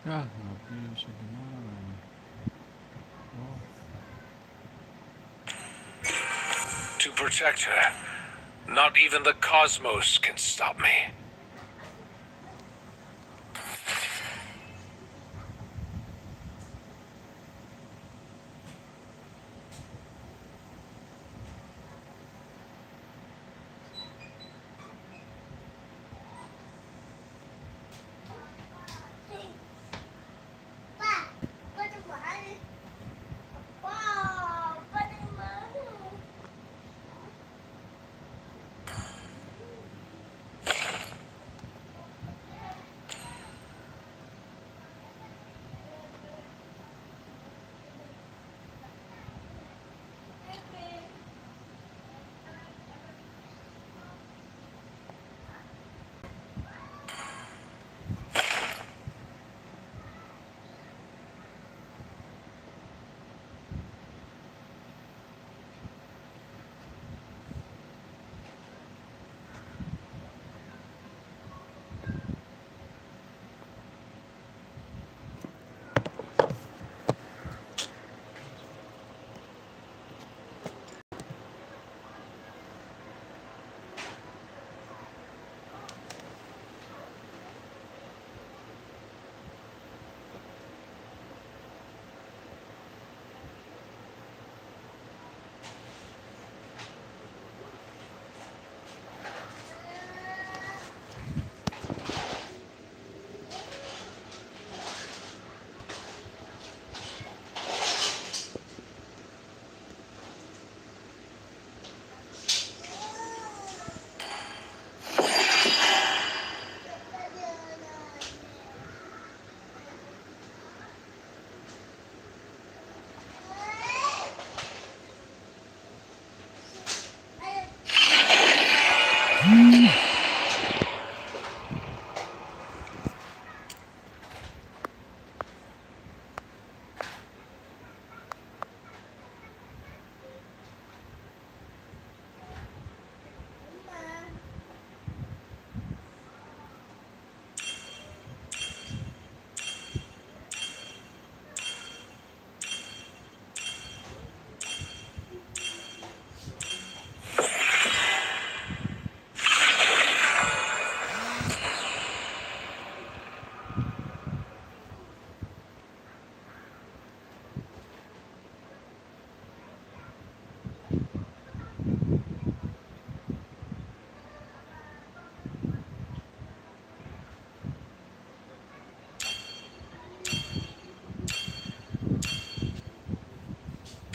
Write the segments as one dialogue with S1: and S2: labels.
S1: Yah, nggak bisa gimana ini? Oh,
S2: To protect her, not even the cosmos can stop me.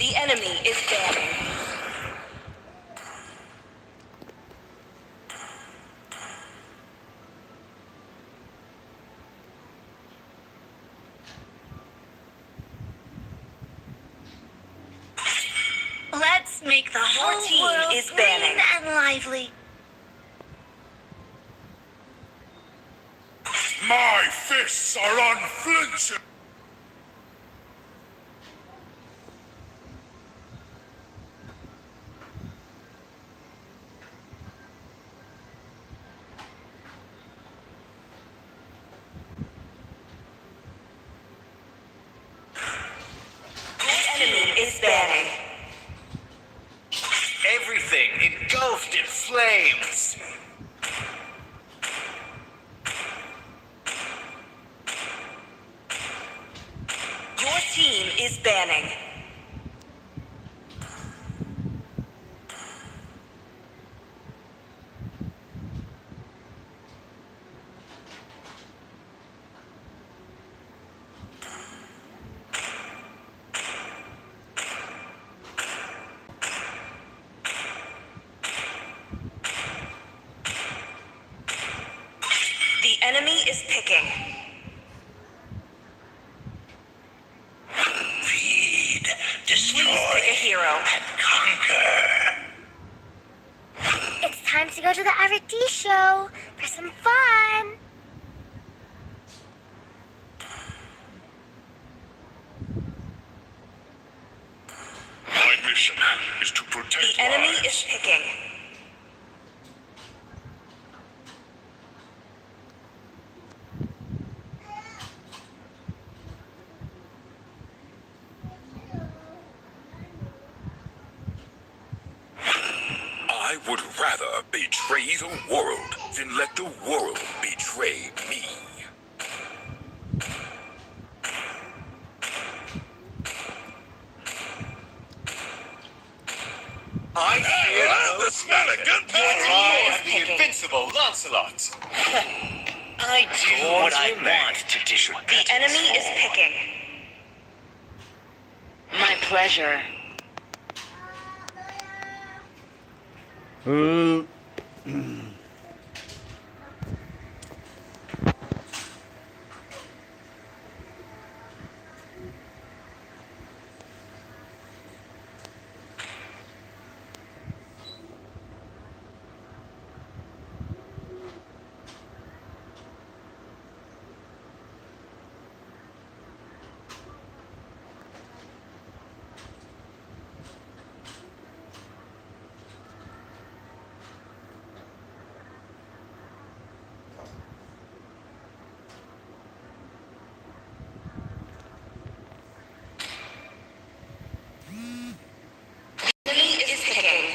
S3: The enemy is banning. Let's make the whole team is banning and lively.
S2: My fists are unflinching!
S3: The enemy is banning.
S2: Everything engulfed in flames!
S3: Your team is banning. The enemy is picking.
S2: Feed,
S3: Please pick a hero.
S2: conquer!
S4: It's time to go to the RD show for some fun.
S2: My mission is to protect
S3: The enemy
S2: lives.
S3: is picking.
S5: would rather betray the world than let the world betray me.
S6: I fear
S5: The Snappigan
S6: the invincible Lancelot. I do what I want to do.
S3: The enemy is picking. My pleasure.
S1: เออ
S3: Enemy is picking.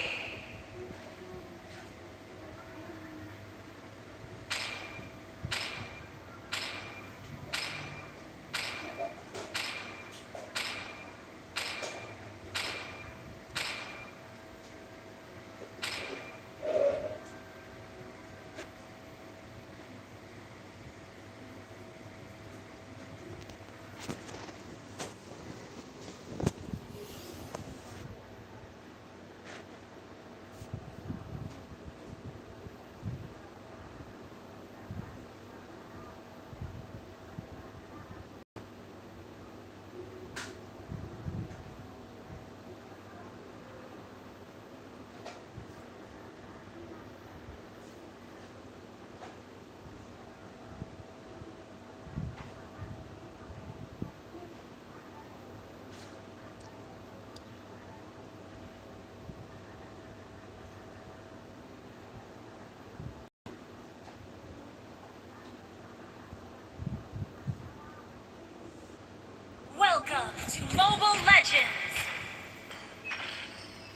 S7: Welcome to Mobile Legends!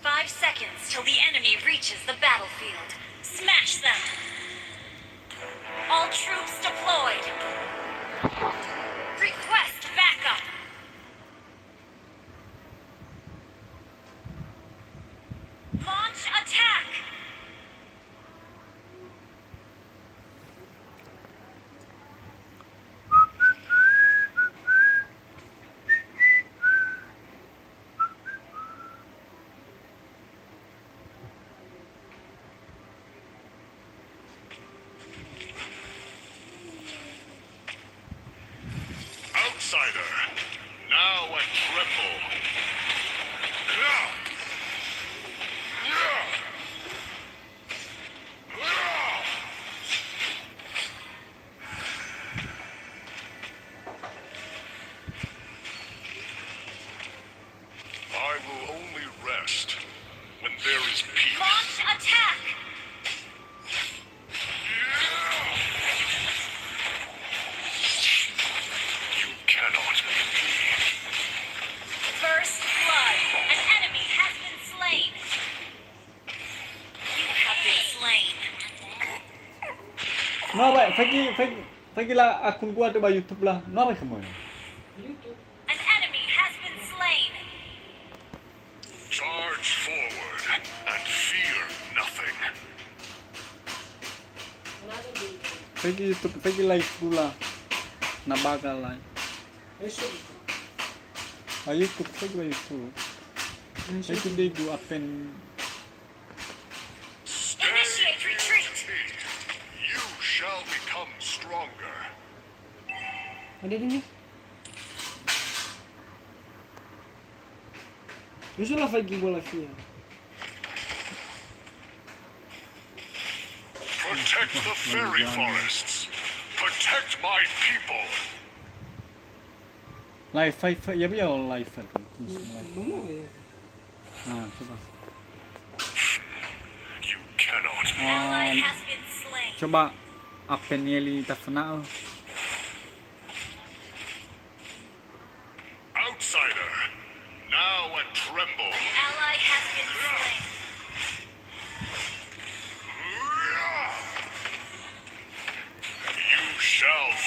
S7: 5 seconds till the enemy reaches the battlefield. Smash them! All troops deployed! Request backup! Launch attack!
S2: Outsider, now and tremble. I will only rest when there is peace.
S7: Launch attack!
S2: You cannot beat me.
S7: First blood! An enemy has been slain! You have been slain.
S1: Kenapa? Pergilah akun gua ada YouTube lah. Kenapa kamu?
S7: An enemy has been slain!
S2: Charge forward and fear nothing.
S1: Pergi YouTube, pergi live dulu lah. Nak bakal lah. YouTube, pergi lah YouTube. YouTube dia gua apen.
S7: Initiate retreat!
S2: You shall become stronger.
S8: Ada ni. Usulah pergi bola fia.
S2: Protect the fairy forests. Protect my people.
S1: Live fight, ya biar live fight.
S8: Mana ya?
S1: Coba.
S2: You cannot.
S7: Ally has been slain.
S1: Coba apen Yeli tak kenal.
S2: Outsider, now and tremble.
S7: Ally has been slain.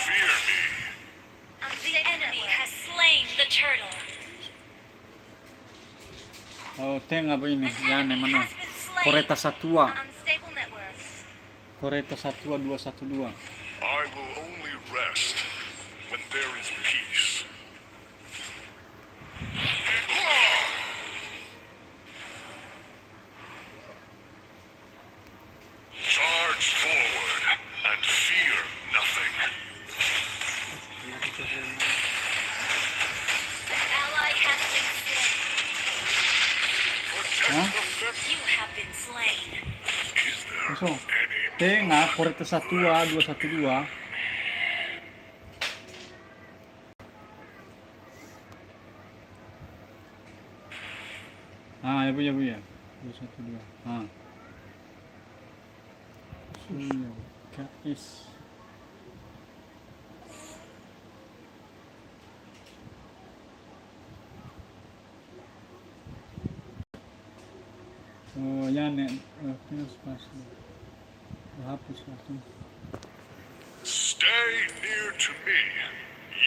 S2: fear me.
S7: The enemy has slain the turtle.
S1: Oh, Teng apa ini? Yan,
S7: Enemy
S1: mana?
S7: has been slain.
S1: Koreta Satua.
S7: Unstable network.
S1: Koreta Satua 212.
S2: I will only rest when there is peace. Charge forward and fear nothing.
S7: An ally has been slain.
S2: Protect
S1: Huh?
S2: the fence.
S7: You have been slain.
S2: Is there
S1: So,
S2: any
S1: Teng Koreta Satua 212. Ah, ya bu ya. 212. Ah. Guys. Oh, yan pinus pas. Hapus langsung.
S2: Stay near to me.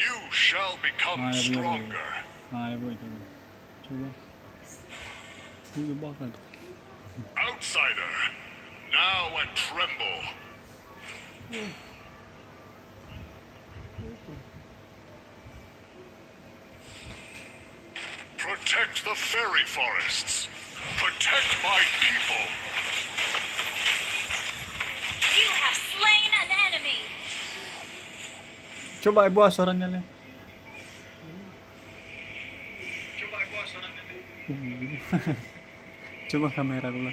S2: You shall become
S1: Ah, ya, bu, ya, bu.
S2: stronger.
S1: Ah, ya bu itu. Coba. Ini bakal.
S2: Outsider, now and tremble. Protect the fairy forests. Protect my people.
S7: You have slain an enemy.
S1: Coba ibu suaranya nih. Coba kamera dulu.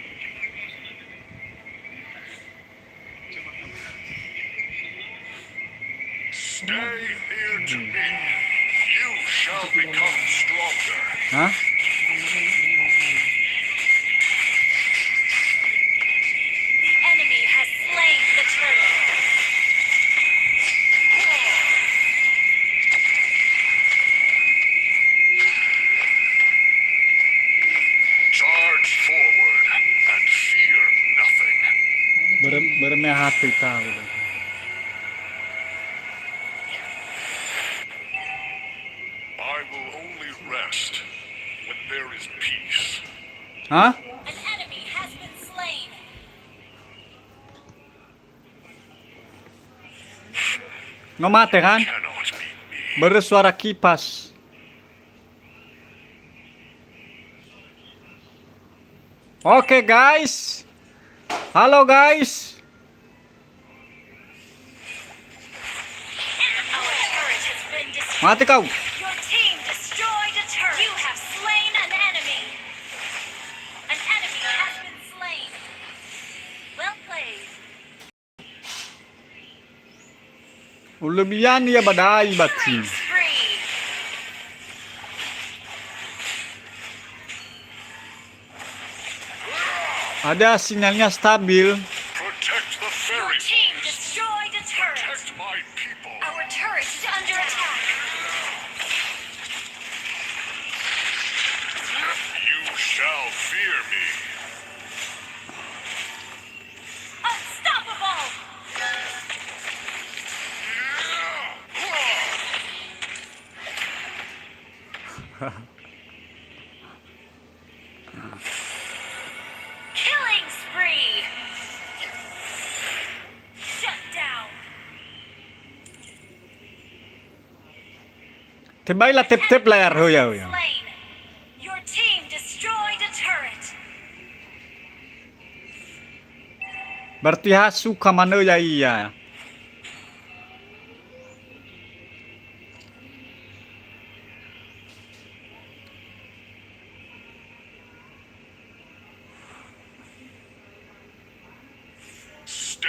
S2: Stay near to me. You shall become stronger.
S1: Hah?
S7: The enemy has slain the turtle.
S2: Charge forward and fear nothing.
S1: Bermeh hati tahu.
S2: I will only rest when there is peace.
S1: Hah?
S7: An enemy has been slain.
S1: Ngamate kan?
S2: Cannot beat me.
S1: Bersuara kipas. Oke guys. Halo guys.
S7: Our turret has been destroyed.
S1: Mati kau.
S7: Your team destroyed a turret. You have slain an enemy. An enemy has been slain. Well played.
S1: Ulubian ya badai bati.
S7: Killing spree.
S1: Ada sinyalnya stabil.
S2: Protect the
S7: Your
S2: fairy
S7: team
S2: forests.
S7: destroyed a turret.
S2: Protect my people.
S7: Our turret is under attack.
S2: You shall fear me.
S7: Unstoppable. Killing spree. Shut down.
S1: Tibay tip layar hoya hoya.
S7: Slain. Your team destroyed a turret.
S1: Berarti hasu ka mana ya iya.
S2: Stay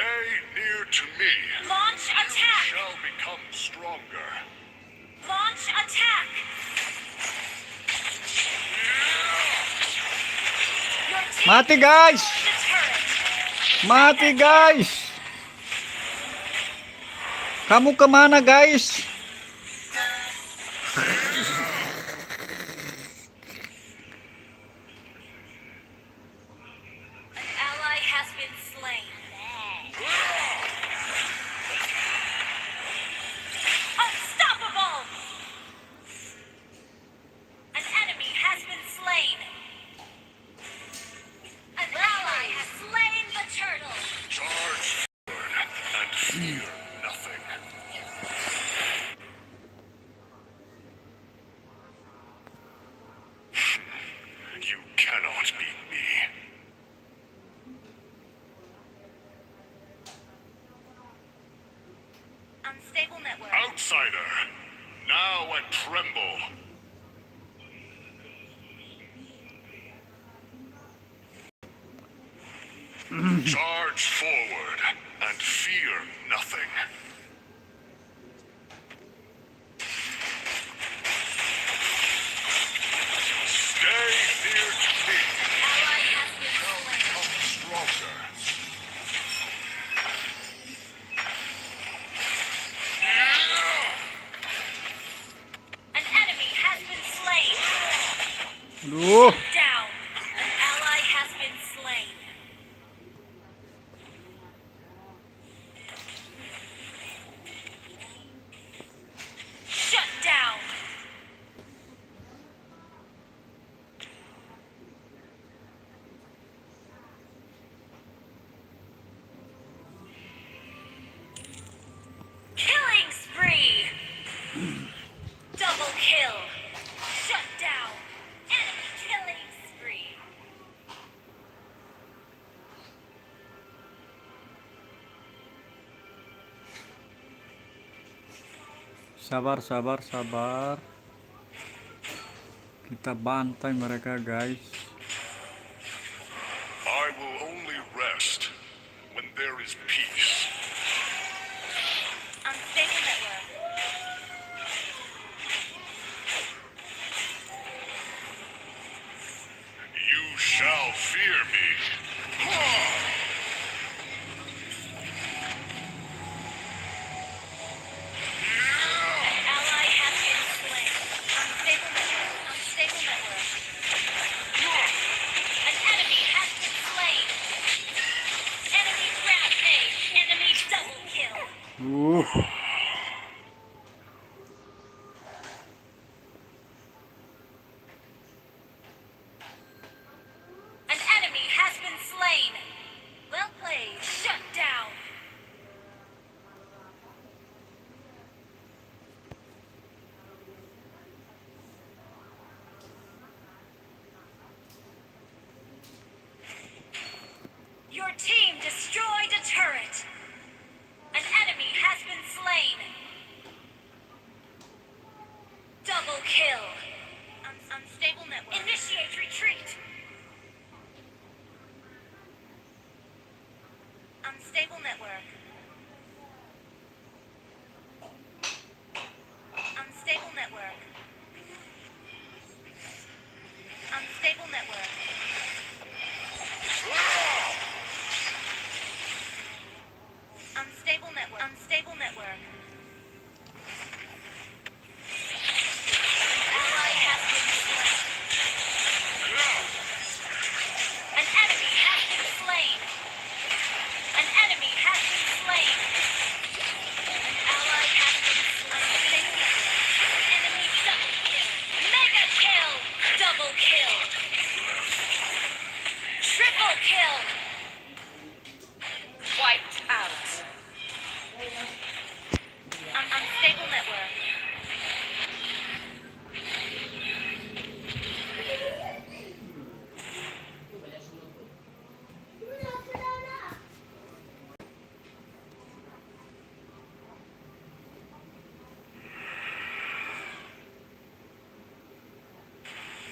S2: near to me.
S7: Launch
S2: You
S7: attack.
S2: shall become stronger.
S7: Launch attack. Your team
S1: Mati guys.
S7: destroyed a turret.
S1: Mati guys. Kamu kemana guys?
S7: An ally has been slain. Network.
S5: Outsider, now and tremble. Charge forward and fear nothing. Stay near me.
S7: Ally has been slain.
S5: Become stronger.
S7: An enemy has been slain.
S1: Aduh.
S7: Down. An ally has been slain. Shut down. Killing spree. Double kill. Shut down. Enemy killing spree.
S1: Sabar, sabar, sabar. Kita bantai mereka, guys.
S5: I will only rest when there is peace.
S7: Unstable network.
S5: You shall fear me.
S7: Ally has been slain. Unstable network. Unstable network. An enemy has been slain. Enemy rampage. Enemy double kill. An enemy has been slain. Well played. Shut down. Your team destroyed a turret. An enemy has been slain. Double kill. Unstable network. Initiate retreat. Unstable network. Unstable network. Unstable network. Unstable network. Unstable network. Ally has been slain. An enemy has been slain. An enemy has been slain. An ally has been slain. Enemy double kill. Mega kill. Double kill. Triple kill. Wiped out. Unstable network.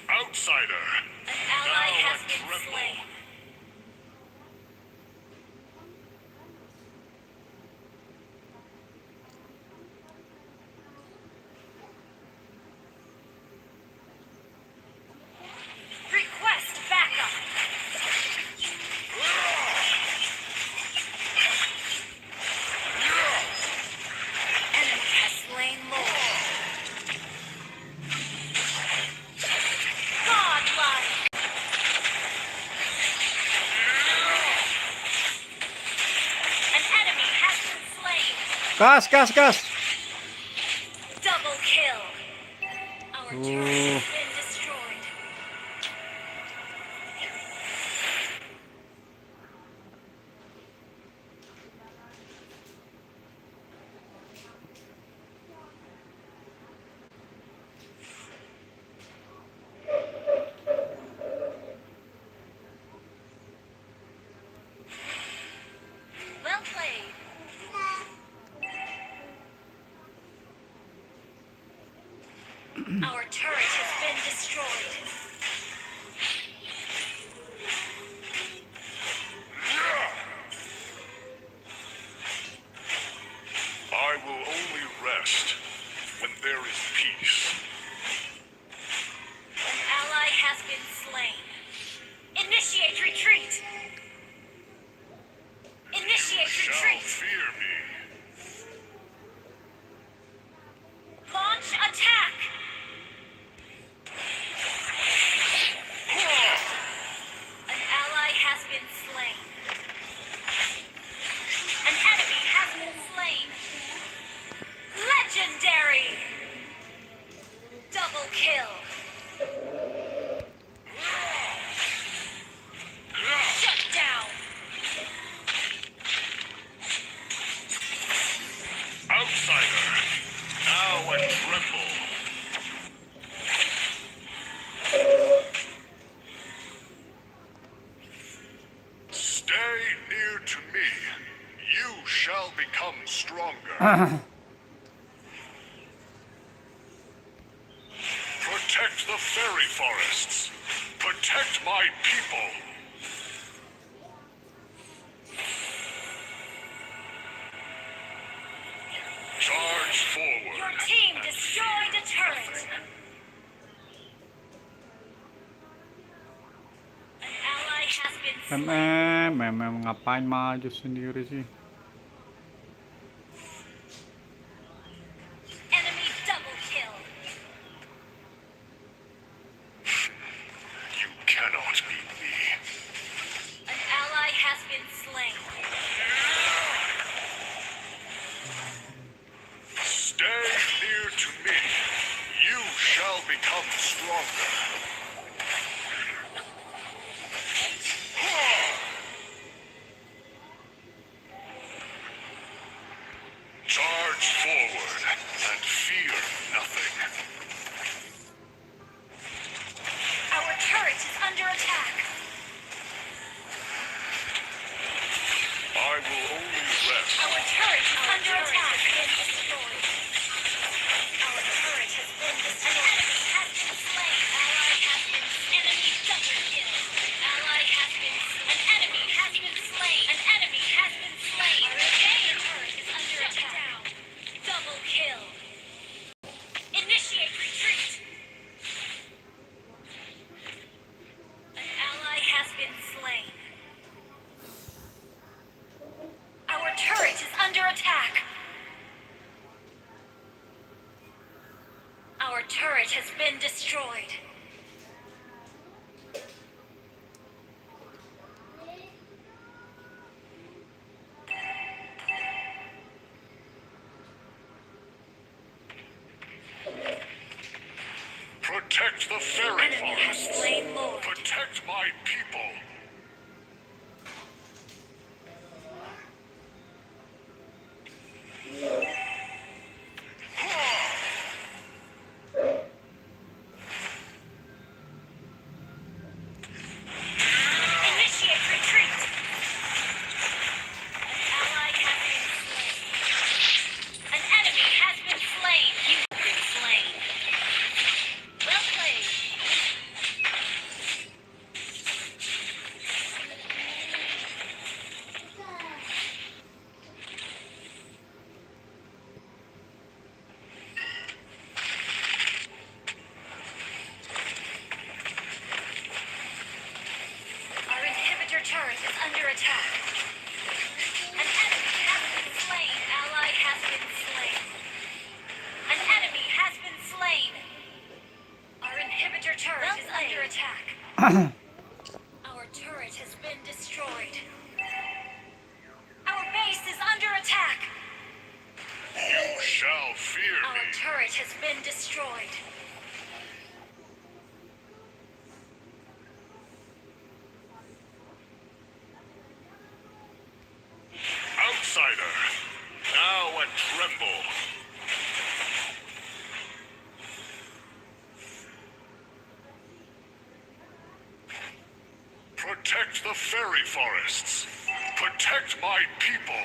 S5: Outsider,
S7: An ally
S5: now
S7: has
S5: and
S7: been
S5: tremble.
S7: slain. Request backup. Enemy has slain Lord. Godlike. An enemy has been slain.
S1: Gas, gas, gas.
S7: Double kill. Our turret
S1: Oh.
S7: has been destroyed. Well played. Our turret has been destroyed.
S5: I will only rest when there is peace.
S7: An ally has been slain. Initiate retreat. Initiate
S5: Shall
S7: retreat.
S5: fear me.
S7: Launch attack. An ally has been slain. An enemy has been slain. Legendary. Double kill. Shut down.
S5: Outsider, now and tremble. Stay near to me. You shall become stronger. Protect the fairy forests. Protect my people. Charge forward.
S7: Your team destroyed a turret. An ally has been slain.
S1: Ngapain maju sendiri sih?
S7: Enemy double kill.
S5: You cannot beat me.
S7: An ally has been slain.
S5: Stay near to me. You shall become stronger. Charge forward and fear nothing.
S7: Our turret is under attack.
S5: I will only rest.
S7: Our turret is under attack. Our turret has been destroyed. An enemy has been slain. Ally has been enemy double kill. Ally has been an enemy has been slain. An enemy has been slain. Our turret is under attack. Double kill. Initiate retreat. An ally has been slain. Our turret is under attack. Our turret has been destroyed.
S5: Protect the fairy
S7: Enemy has
S5: forests.
S7: slain Lord.
S5: Protect my people.
S7: Initiate retreat. An ally has been slain. An enemy has been slain. You've been slain. Well played. Our inhibitor turret is under attack. An enemy has been slain. Ally has been slain. An enemy has been slain. Our inhibitor turret is under attack. Our turret has been destroyed. Our base is under attack.
S5: You shall fear
S7: Our
S5: me.
S7: turret has been destroyed.
S5: Outsider, now and tremble. Protect the fairy forests. Protect my people.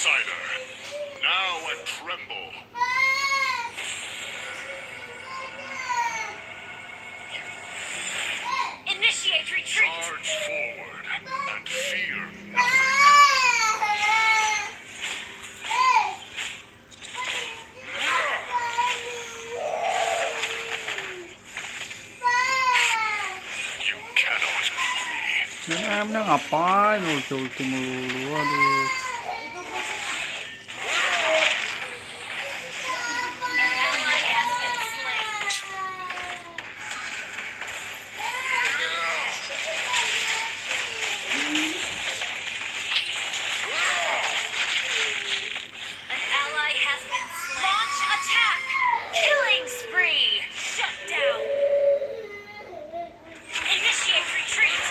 S5: outsider. Now I tremble.
S7: Initiate retreat.
S5: Charge forward and fear nothing. You cannot flee.
S1: Em nó ngapain ulti mulu, aduh.
S7: Ally has been slain. An ally has been slain. Launch attack! Killing spree! Shut down! Initiate retreat!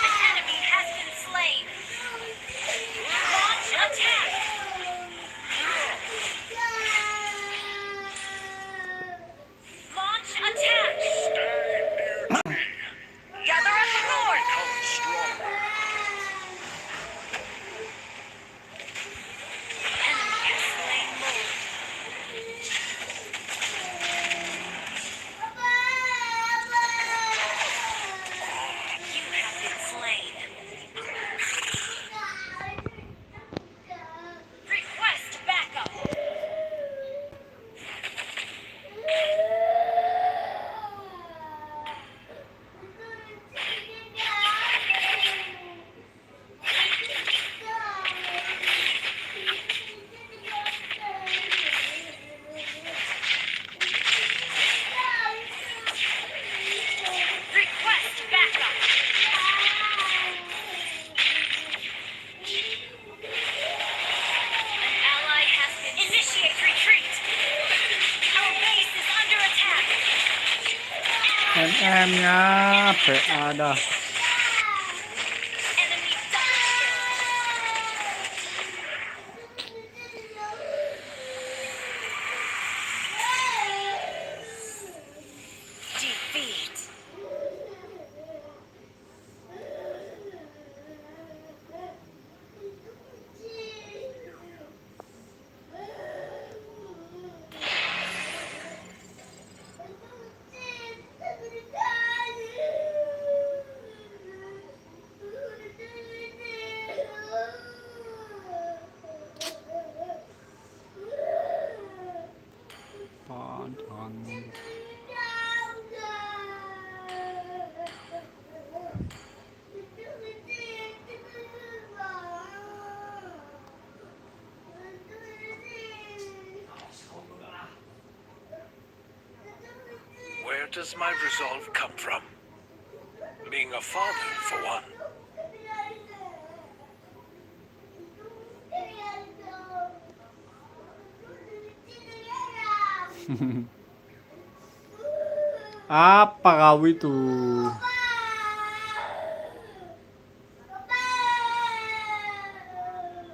S7: An enemy has been slain. Launch attack! Launch attack!
S5: Stay near to me.
S7: Gather up the Lord!
S5: Become stronger.
S7: Enemy has slain more. You have been slain. Request backup. Request backup. An ally has been initiate retreat. Our base is under attack.
S1: MM-nya PA dah.
S7: Enemy double kill. Defeat.
S1: Pantang.
S2: Where does my resolve come from? Being a father, for one.
S1: Apa kau itu?